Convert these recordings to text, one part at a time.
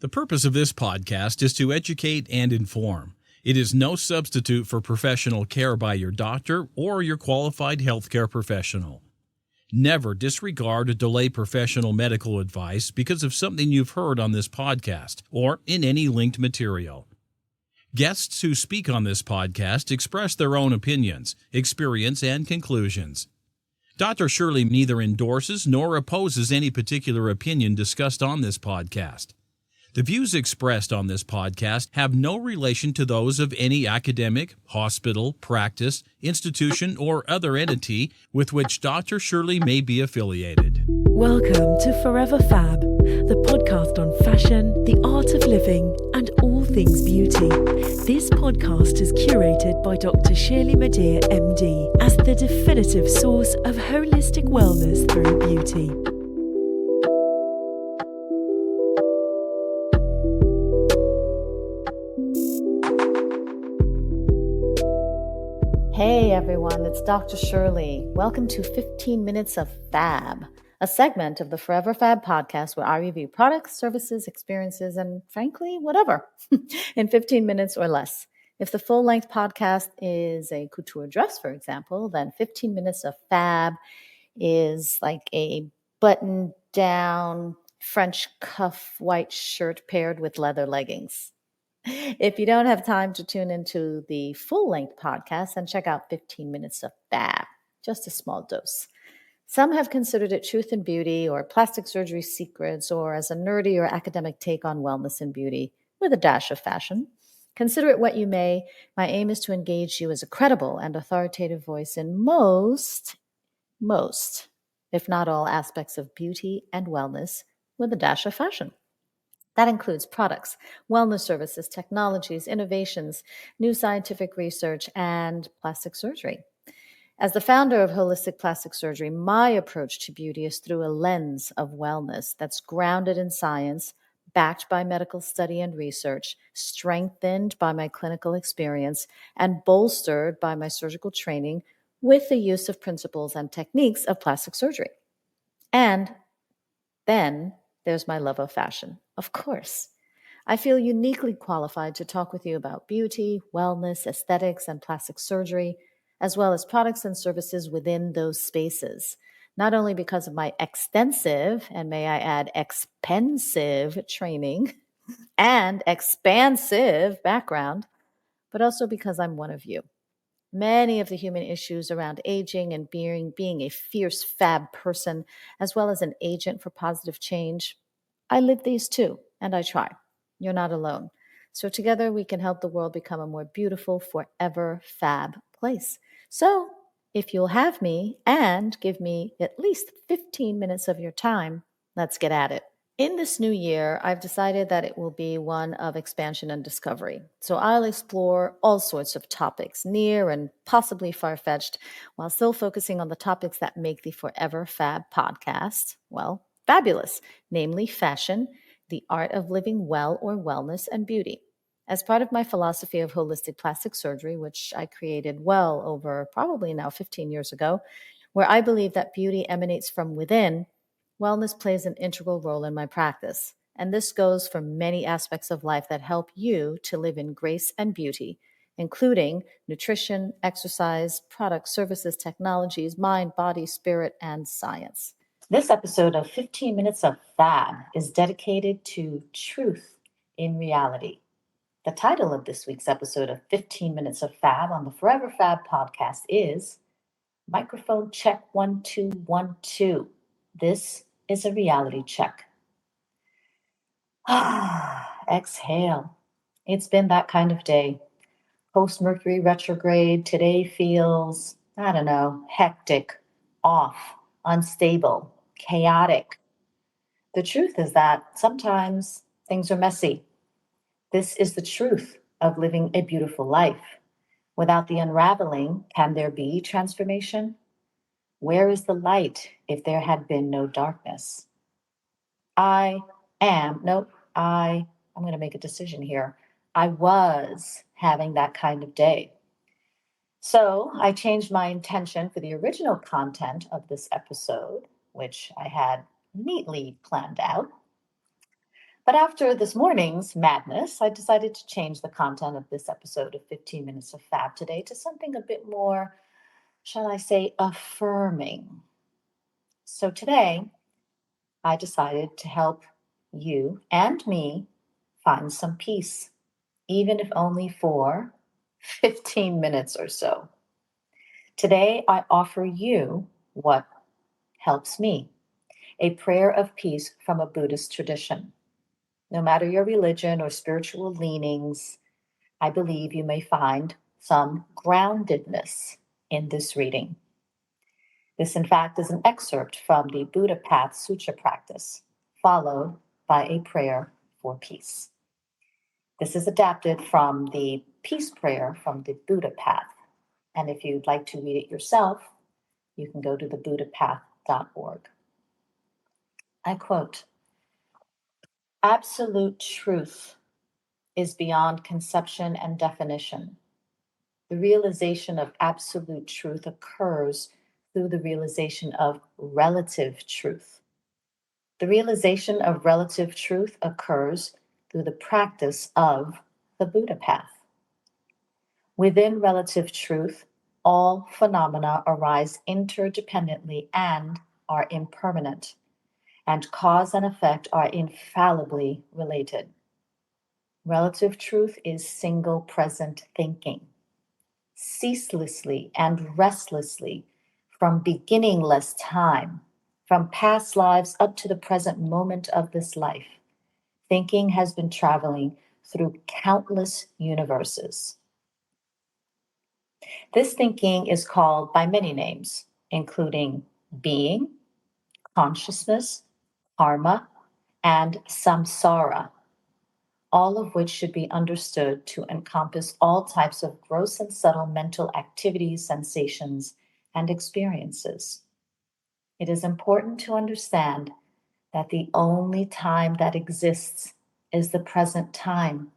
The purpose of this podcast is to educate and inform. It is no substitute for professional care by your doctor or your qualified healthcare professional. Never disregard or delay professional medical advice because of something you've heard on this podcast or in any linked material. Guests who speak on this podcast express their own opinions, experience, and conclusions. Dr. Shirley neither endorses nor opposes any particular opinion discussed on this podcast. The views expressed on this podcast have no relation to those of any academic, hospital, practice, institution, or other entity with which Dr. Shirley may be affiliated. Welcome to Forever Fab, the podcast on fashion, the art of living, and all things beauty. This podcast is curated by Dr. Shirley Madeir, MD, as the definitive source of holistic wellness through beauty. Hey everyone, it's Dr. Shirley. Welcome to 15 Minutes of Fab, a segment of the Forever Fab podcast where I review products, services, experiences, and frankly, whatever, in 15 minutes or less. If the full-length podcast is a couture dress, for example, then 15 Minutes of Fab is like a button-down French cuff white shirt paired with leather leggings. If you don't have time to tune into the full-length podcast, then check out 15 Minutes of Fab, just a small dose. Some have considered it truth and beauty or plastic surgery secrets or as a nerdy or academic take on wellness and beauty with a dash of fashion. Consider it what you may. My aim is to engage you as a credible and authoritative voice in most, if not all aspects of beauty and wellness with a dash of fashion. That includes products, wellness services, technologies, innovations, new scientific research, and plastic surgery. As the founder of Holistic Plastic Surgery, my approach to beauty is through a lens of wellness that's grounded in science, backed by medical study and research, strengthened by my clinical experience, and bolstered by my surgical training with the use of principles and techniques of plastic surgery. And then there's my love of fashion, of course. I feel uniquely qualified to talk with you about beauty, wellness, aesthetics, and plastic surgery, as well as products and services within those spaces, not only because of my extensive, and may I add, expensive training and expansive background, but also because I'm one of you. Many of the human issues around aging and being a fierce fab person, as well as an agent for positive change, I live these too, and I try. You're not alone. So together we can help the world become a more beautiful, forever fab place. So if you'll have me and give me at least 15 minutes of your time, let's get at it. In this new year, I've decided that it will be one of expansion and discovery. So I'll explore all sorts of topics, near and possibly far-fetched, while still focusing on the topics that make the Forever Fab podcast, well, fabulous, namely fashion, the art of living well or wellness, and beauty. As part of my philosophy of holistic plastic surgery, which I created well over probably now 15 years ago, where I believe that beauty emanates from within, wellness plays an integral role in my practice, and this goes for many aspects of life that help you to live in grace and beauty, including nutrition, exercise, products, services, technologies, mind, body, spirit, and science. This episode of 15 Minutes of Fab is dedicated to truth in reality. The title of this week's episode of 15 Minutes of Fab on the Forever Fab podcast is Microphone Check 1 2 1 2. This is a reality check. Exhale. It's been that kind of day. Post Mercury retrograde today feels, hectic, off, unstable, chaotic. The truth is that sometimes things are messy. This is the truth of living a beautiful life. Without the unraveling, can there be transformation? Where is the light if there had been no darkness? I'm going to make a decision here. I was having that kind of day. So I changed my intention for the original content of this episode, which I had neatly planned out. But after this morning's madness, I decided to change the content of this episode of 15 Minutes of Fab today to something a bit more, shall I say, affirming. So today, I decided to help you and me find some peace, even if only for 15 minutes or so. Today, I offer you what helps me, a prayer of peace from a Buddhist tradition. No matter your religion or spiritual leanings, I believe you may find some groundedness in this reading. This, in fact, is an excerpt from the Buddha Path Sutra Practice, followed by a prayer for peace. This is adapted from the Peace Prayer from the Buddha Path. And if you'd like to read it yourself, you can go to thebuddhapath.org. I quote, "Absolute truth is beyond conception and definition. The realization of absolute truth occurs through the realization of relative truth. The realization of relative truth occurs through the practice of the Buddha path. Within relative truth, all phenomena arise interdependently and are impermanent, and cause and effect are infallibly related. Relative truth is single present thinking. Ceaselessly and restlessly, from beginningless time, from past lives up to the present moment of this life, thinking has been traveling through countless universes. This thinking is called by many names, including being, consciousness, karma, and samsara, all of which should be understood to encompass all types of gross and subtle mental activities, sensations, and experiences. It is important to understand that the only time that exists is the present time,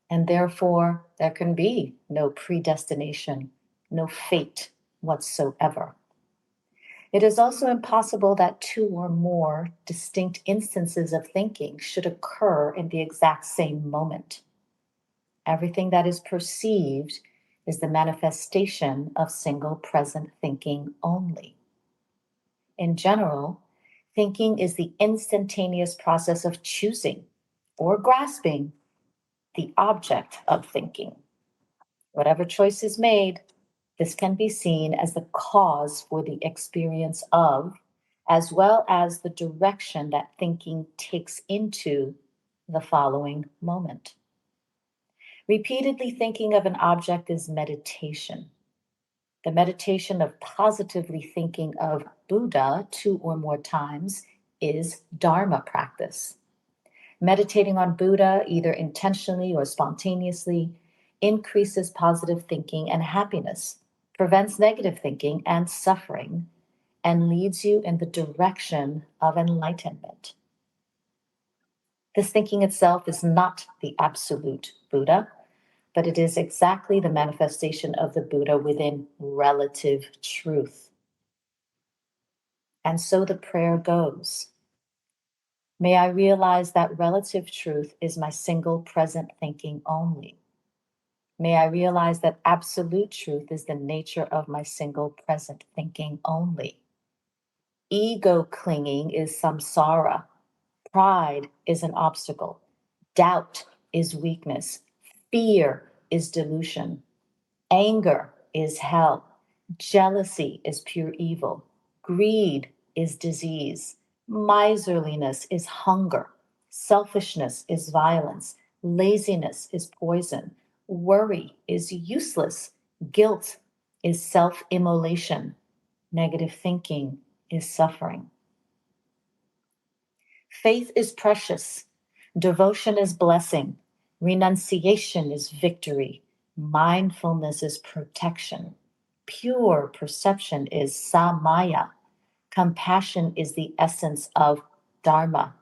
and therefore there can be no predestination, no fate whatsoever. It is also impossible that two or more distinct instances of thinking should occur in the exact same moment. Everything that is perceived is the manifestation of single present thinking only. In general, thinking is the instantaneous process of choosing or grasping the object of thinking. Whatever choice is made, this can be seen as the cause for the experience of, as well as the direction that thinking takes into the following moment. Repeatedly thinking of an object is meditation. The meditation of positively thinking of Buddha 2 or more times is Dharma practice. Meditating on Buddha, either intentionally or spontaneously, increases positive thinking and happiness, prevents negative thinking and suffering, and leads you in the direction of enlightenment. This thinking itself is not the absolute Buddha, but it is exactly the manifestation of the Buddha within relative truth. And so the prayer goes. May I realize that relative truth is my single present thinking only. May I realize that absolute truth is the nature of my single present thinking only. Ego clinging is samsara. Pride is an obstacle. Doubt is weakness. Fear is delusion. Anger is hell. Jealousy is pure evil. Greed is disease. Miserliness is hunger. Selfishness is violence. Laziness is poison. Worry is useless. Guilt is self-immolation. Negative thinking is suffering. Faith is precious. Devotion is blessing. Renunciation is victory. Mindfulness is protection. Pure perception is samaya. Compassion is the essence of dharma.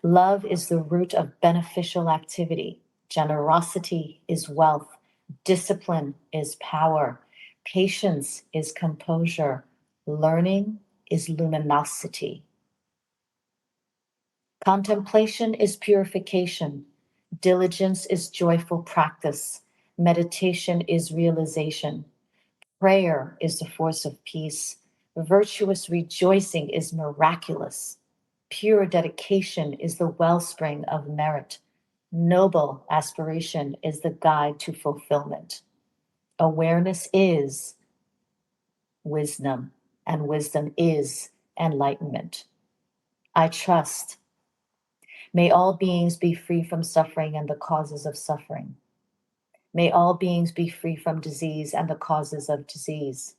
Love is the root of beneficial activity. Generosity is wealth. Discipline is power. Patience is composure. Learning is luminosity. Contemplation is purification. Diligence is joyful practice. Meditation is realization. Prayer is the force of peace. Virtuous rejoicing is miraculous. Pure dedication is the wellspring of merit. Noble aspiration is the guide to fulfillment. Awareness is wisdom, and wisdom is enlightenment. I trust. May all beings be free from suffering and the causes of suffering. May all beings be free from disease and the causes of disease.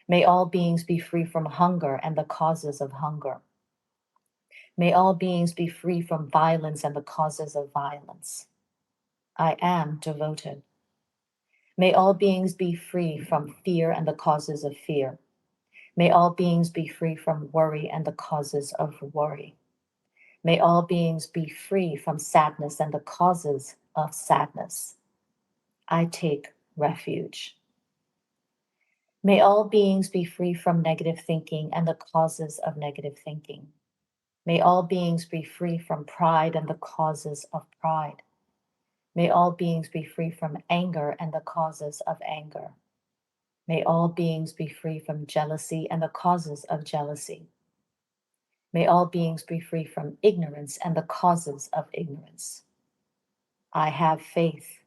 May all beings be free from hunger and the causes of hunger. May all beings be free from violence and the causes of violence. I am devoted. May all beings be free from fear and the causes of fear. May all beings be free from worry and the causes of worry. May all beings be free from sadness and the causes of sadness. I take refuge. May all beings be free from negative thinking and the causes of negative thinking. May all beings be free from pride and the causes of pride. May all beings be free from anger and the causes of anger. May all beings be free from jealousy and the causes of jealousy. May all beings be free from ignorance and the causes of ignorance. I have faith.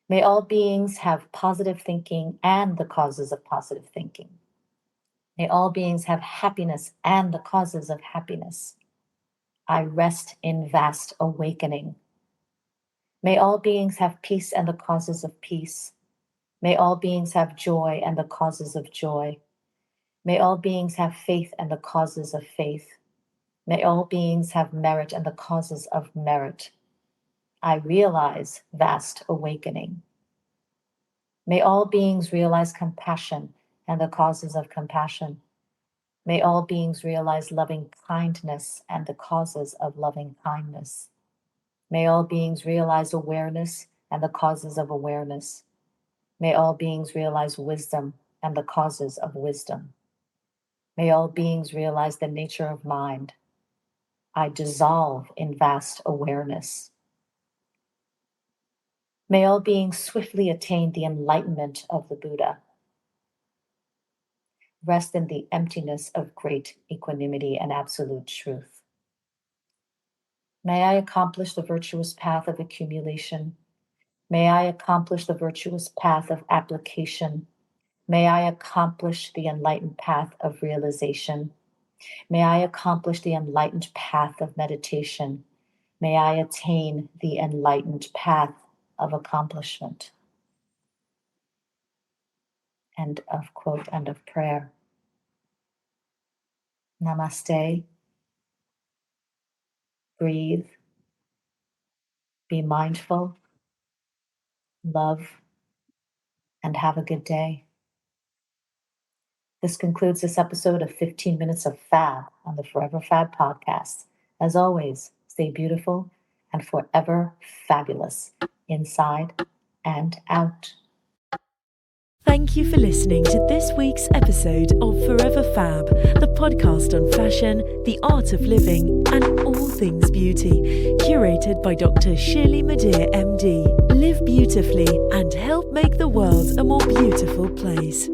May all beings have positive thinking and the causes of positive thinking. May all beings have happiness and the causes of happiness. I rest in vast awakening. May all beings have peace and the causes of peace. May all beings have joy and the causes of joy. May all beings have faith and the causes of faith. May all beings have merit and the causes of merit. I realize vast awakening. May all beings realize compassion and the causes of compassion. May all beings realize loving kindness and the causes of loving kindness. May all beings realize awareness and the causes of awareness. May all beings realize wisdom and the causes of wisdom. May all beings realize the nature of mind. I dissolve in vast awareness. May all beings swiftly attain the enlightenment of the Buddha. Rest in the emptiness of great equanimity and absolute truth. May I accomplish the virtuous path of accumulation. May I accomplish the virtuous path of application. May I accomplish the enlightened path of realization. May I accomplish the enlightened path of meditation. May I attain the enlightened path of accomplishment. End of quote, end of prayer. Namaste. Breathe. Be mindful. Love. And have a good day. This concludes this episode of 15 Minutes of Fab on the Forever Fab podcast. As always, stay beautiful and forever fabulous, inside and out. Thank you for listening to this week's episode of Forever Fab, the podcast on fashion, the art of living, and all things beauty, curated by Dr. Shirley Madeir, MD. Live beautifully and help make the world a more beautiful place.